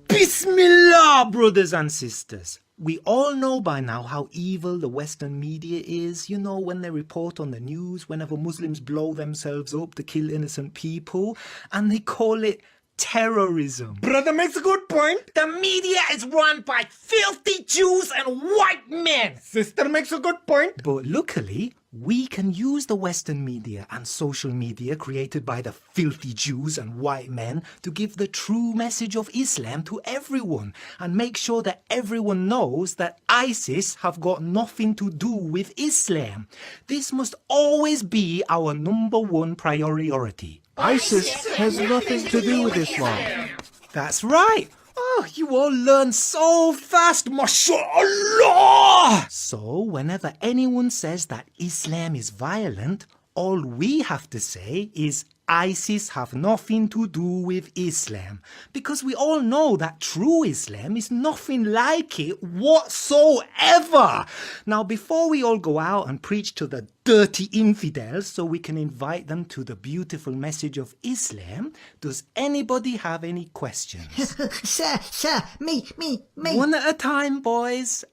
Bismillah, brothers and sisters. We all know by now how evil the Western media is. You know, when they report on the news, whenever Muslims blow themselves up to kill innocent people, and they call it terrorism. Brother makes a good point. The media is run by filthy Jews and white men. Sister makes a good point. But luckily, we can use the Western media and social media created by the filthy Jews and white men to give the true message of Islam to everyone and make sure that everyone knows that ISIS have got nothing to do with Islam. This must always be our #1 priority. ISIS has nothing to do with Islam. That's right. Oh, you all learn so fast, mashallah! So, whenever anyone says that Islam is violent, all we have to say is ISIS have nothing to do with Islam. Because we all know that true Islam is nothing like it whatsoever. Now, before we all go out and preach to the dirty infidels so we can invite them to the beautiful message of Islam, does anybody have any questions? Sir, me. One at a time, boys.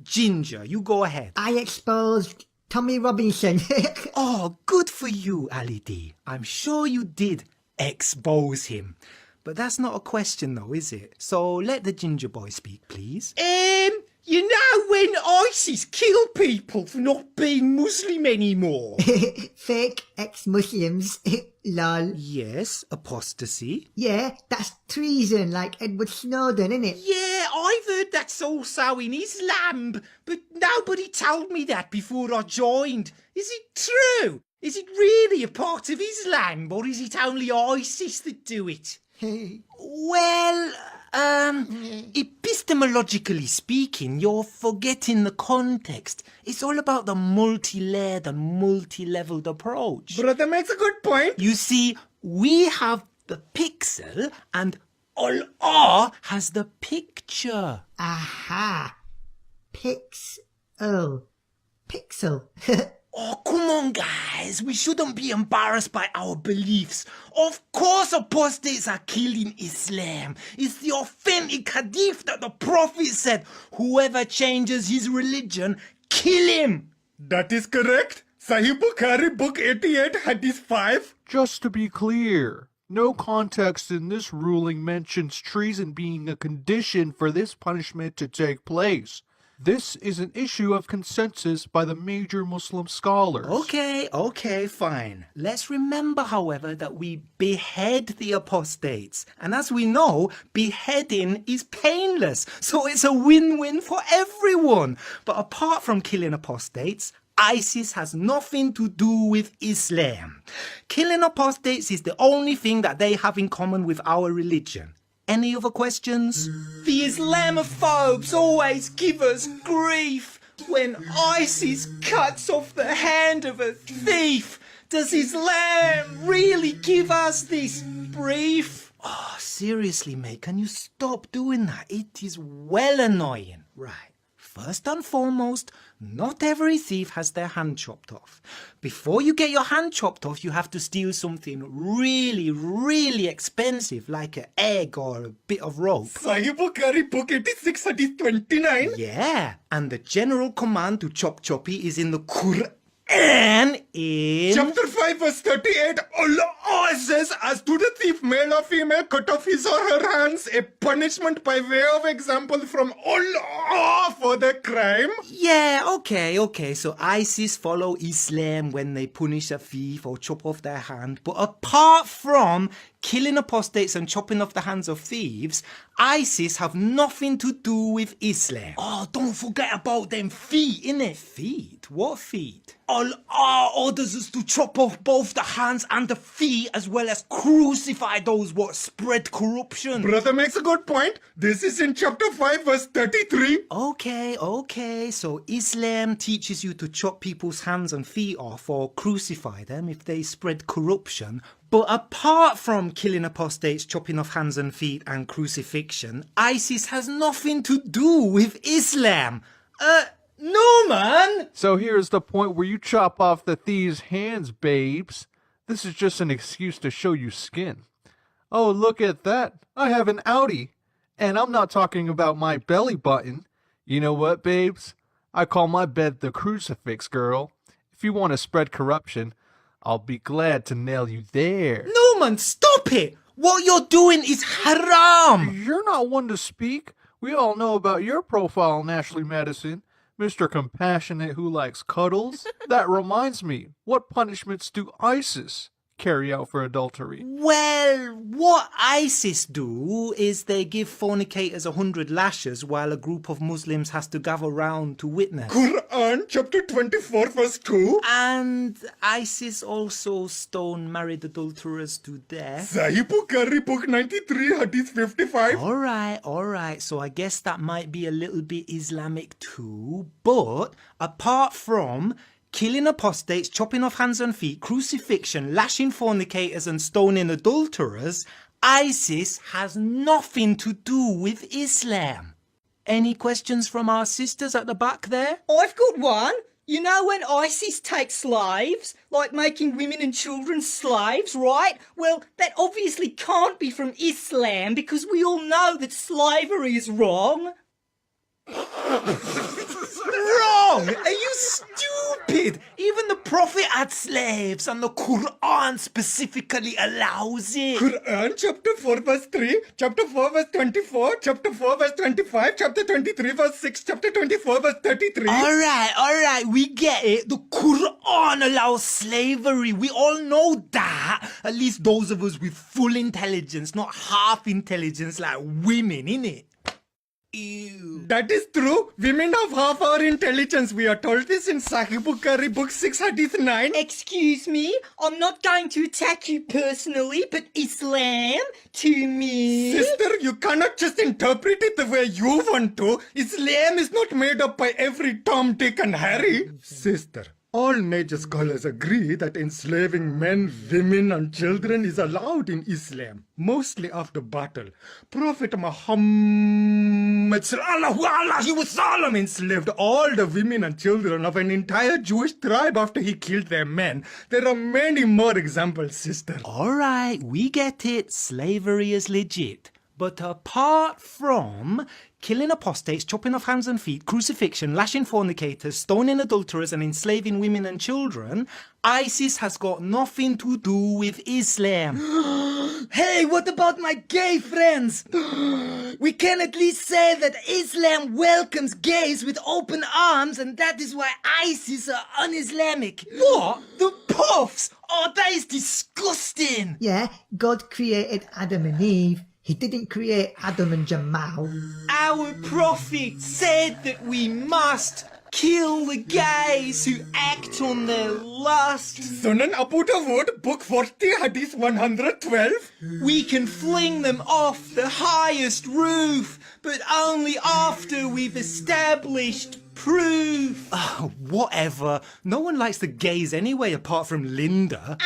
Ginger, you go ahead. I exposed Tommy Robinson. Oh, good for you, Ali D. I'm sure you did expose him. But that's not a question though, is it? So let the ginger boy speak, please. You know when ISIS kill people for not being Muslim anymore? Fake ex-Muslims. Lol. Yes, apostasy. Yeah, that's treason like Edward Snowden, innit? Yeah, I've heard that's also in Islam, but nobody told me that before I joined. Is it true? Is it really a part of Islam, or is it only ISIS that do it? Well, epistemologically speaking, you're forgetting the context. It's all about the multi-layered and multi-leveled approach. Brother makes a good point. You see, we have the pixel and Allah has the picture. Aha. Pixel. Oh, come on, guys. We shouldn't be embarrassed by our beliefs. Of course apostates are killing Islam. It's the authentic hadith that the Prophet said, whoever changes his religion, kill him. That is correct. Sahih Bukhari, book 88, hadith 5. Just to be clear, no context in this ruling mentions treason being a condition for this punishment to take place. This is an issue of consensus by the major Muslim scholars. Okay, fine. Let's remember, however, that we behead the apostates. And as we know, beheading is painless. So it's a win-win for everyone. But apart from killing apostates, ISIS has nothing to do with Islam. Killing apostates is the only thing that they have in common with our religion. Any other questions? The Islamophobes always give us grief. When ISIS cuts off the hand of a thief, does Islam really give us this brief? Oh, seriously, mate, can you stop doing that? It is well annoying. Right. First and foremost, not every thief has their hand chopped off. Before you get your hand chopped off, you have to steal something really, really expensive, like an egg or a bit of rope. Sahih Bukhari, book 86, hadith 29. Yeah, and the general command to chop choppy is in the Quran in... Chapter 5, verse 38, Allah says, as to the thief, male or female, cut off his or her hands, a punishment by way of example from Allah for the crime. Yeah, okay, so ISIS follow Islam when they punish a thief or chop off their hand, but apart from killing apostates and chopping off the hands of thieves, ISIS have nothing to do with Islam. Oh, don't forget about them feet, innit? Feet? What feet? Allah orders us to chop off both the hands and the feet, as well as crucify those what spread corruption. Brother makes a good point. This is in chapter 5, verse 33. Okay, so Islam teaches you to chop people's hands and feet off or crucify them if they spread corruption. But apart from killing apostates, chopping off hands and feet and crucifixion, ISIS has nothing to do with Islam. No, man. So here's the point where you chop off the thieves' hands, babes. This is just an excuse to show you skin. Oh, look at that. I have an outie. And I'm not talking about my belly button. You know what, babes? I call my bed the crucifix, girl. If you want to spread corruption, I'll be glad to nail you there. No, man, stop it! What you're doing is haram! You're not one to speak. We all know about your profile on Ashley Madison. Mr. Compassionate who likes cuddles. That reminds me, what punishments do ISIS carry out for adultery? Well, what ISIS do is they give fornicators 100 lashes while a group of Muslims has to gather round to witness. Quran chapter 24 verse 2. And ISIS also stone married adulterers to death. Sahih Bukhari book 93 hadith 55. Alright, so I guess that might be a little bit Islamic too, but apart from killing apostates, chopping off hands and feet, crucifixion, lashing fornicators and stoning adulterers, ISIS has nothing to do with Islam. Any questions from our sisters at the back there? I've got one. You know when ISIS takes slaves, like making women and children slaves, right? Well, that obviously can't be from Islam because we all know that slavery is wrong. Wrong! Are you stupid? Even the Prophet had slaves and the Quran specifically allows it. Quran chapter 4 verse 3, chapter 4 verse 24, chapter 4 verse 25, chapter 23 verse 6, chapter 24 verse 33. Alright, we get it. The Quran allows slavery. We all know that. At least those of us with full intelligence, not half intelligence like women, innit? Ew. That is true. Women have half our intelligence. We are told this in Sahih Bukhari book 6 hadith 9. Excuse me, I'm not going to attack you personally, but Islam to me. Sister, you cannot just interpret it the way you want to. Islam is not made up by every Tom, Dick and Harry. Sister, all major scholars agree that enslaving men, women and children is allowed in Islam, mostly after battle. Prophet Muhammad sallallahu enslaved all the women and children of an entire Jewish tribe after he killed their men. There are many more examples, sister. Alright, we get it. Slavery is legit. But apart from killing apostates, chopping off hands and feet, crucifixion, lashing fornicators, stoning adulterers and enslaving women and children, ISIS has got nothing to do with Islam. Hey, what about my gay friends? We can at least say that Islam welcomes gays with open arms and that is why ISIS are un-Islamic. What? The puffs? Oh, that is disgusting. Yeah, God created Adam and Eve. He didn't create Adam and Jamal. Our prophet said that we must kill the gays who act on their lust. Sunan Abu Dawud, book 40, hadith 112. We can fling them off the highest roof, but only after we've established proof. Oh, whatever. No one likes the gays anyway, apart from Linda.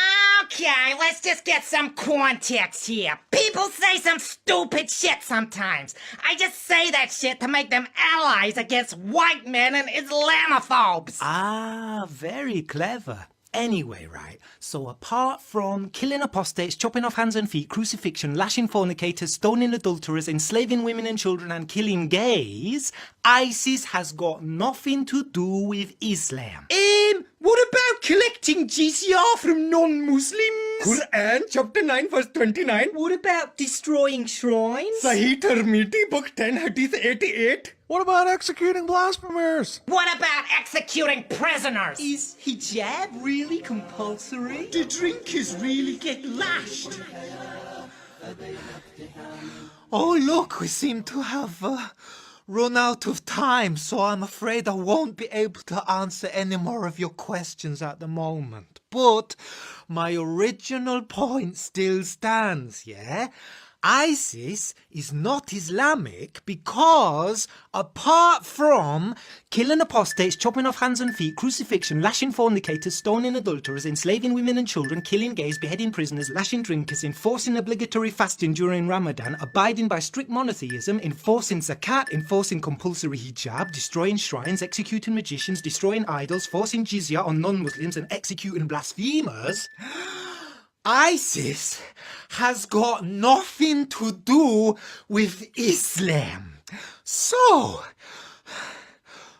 Okay, let's just get some context here. People say some stupid shit sometimes. I just say that shit to make them allies against white men and Islamophobes. Ah, very clever. Anyway, right, so apart from killing apostates, chopping off hands and feet, crucifixion, lashing fornicators, stoning adulterers, enslaving women and children and killing gays, ISIS has got nothing to do with Islam. What about collecting jizya from non-Muslims? Quran chapter 9 verse 29. What about destroying shrines? Sahih Tirmidhi book 10 hadith 88. What about executing blasphemers? What about executing prisoners? Is hijab really compulsory? Do drinks really get lashed? Oh, look, we seem to have run out of time, so I'm afraid I won't be able to answer any more of your questions at the moment. But my original point still stands, yeah? ISIS is not Islamic because, apart from killing apostates, chopping off hands and feet, crucifixion, lashing fornicators, stoning adulterers, enslaving women and children, killing gays, beheading prisoners, lashing drinkers, enforcing obligatory fasting during Ramadan, abiding by strict monotheism, enforcing zakat, enforcing compulsory hijab, destroying shrines, executing magicians, destroying idols, forcing jizya on non-Muslims and executing blasphemers, ISIS has got nothing to do with Islam. So,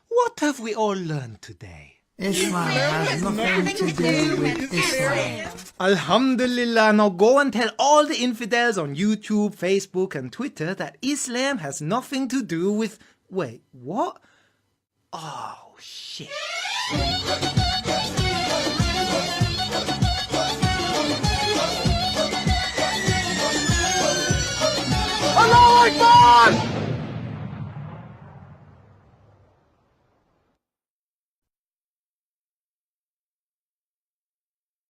what have we all learned today? Islam has nothing to do with Islam. Alhamdulillah, now go and tell all the infidels on YouTube, Facebook and Twitter that Islam has nothing to do with... Wait, what? Oh, shit. Allahu Akbar!